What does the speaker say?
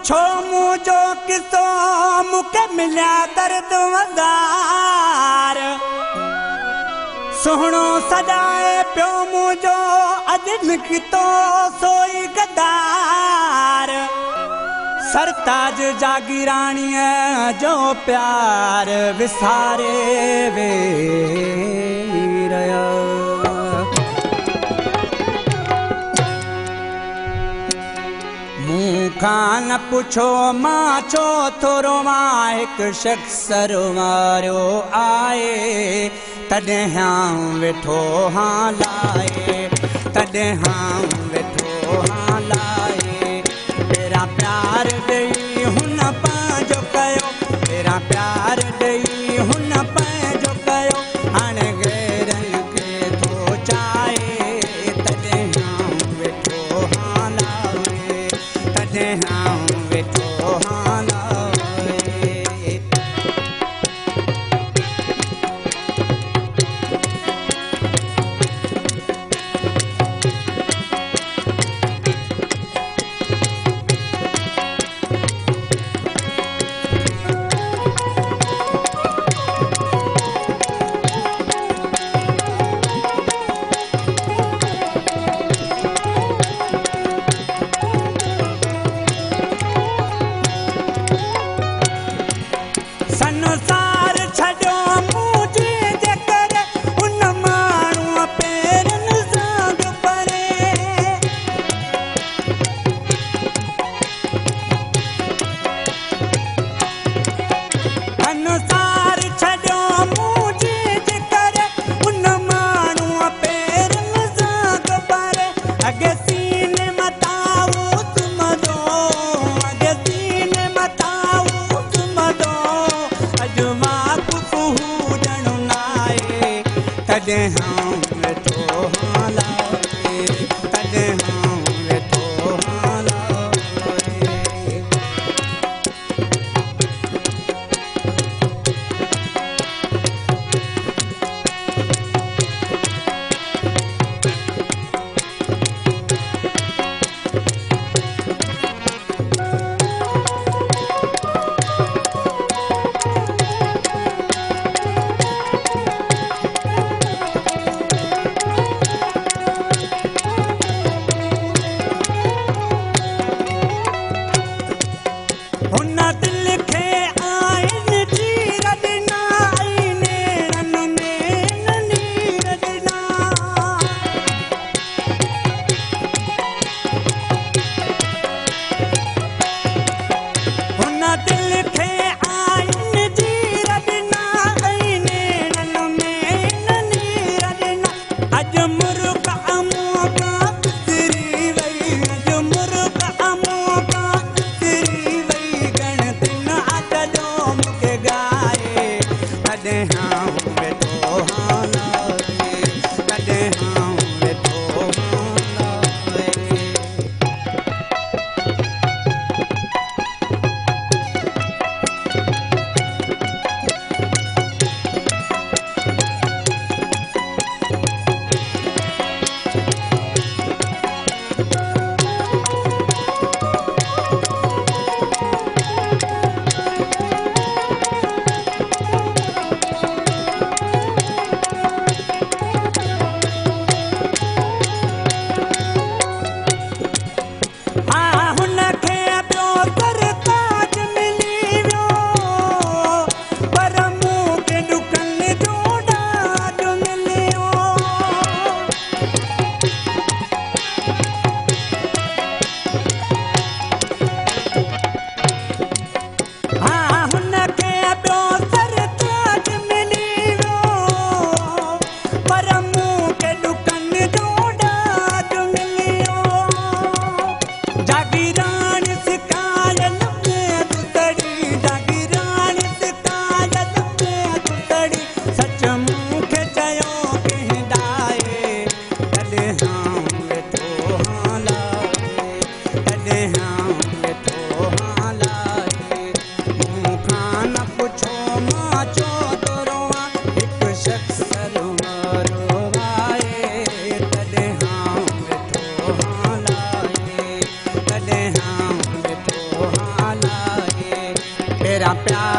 पुछो मुझो किसो मुके मिलिया दर्द वदार सोहणो सजाए पियो मुझो अॼु निकितो सोई गदार सरताज जागीराणीअ जो प्यार विसारे वेई रहियो मूंखां न पुछो मां छो थोरो मां हिकु शख़्स वारियो आहे तॾहिं हां वेठो हां लाए तॾहिं हां वेठो हां लाए तेरा प्यार ॾेई हुन पंहिंजो कयो तेरा प्यार ॾेई हुन पंहिंजो कयो हाणे गैरनि खे थो चाहे तॾहिं हां वेठो हां लाए तॾहिं हां वेठो हां लाए संसार छॾियो मुझे जेकर उन माण्हूअ पेरनि सां परे संसार छॾियो मुझे जेकर उन माण्हूअ पेरनि सां परे अॻे सीने मथां सुम्हंदो अॻे सीने मथां सुम्हंदो अॼु मां कुझु नाहे तॾहिं हां वेठो हां लाए तॾहिं हां वेठो हां लाए प्यार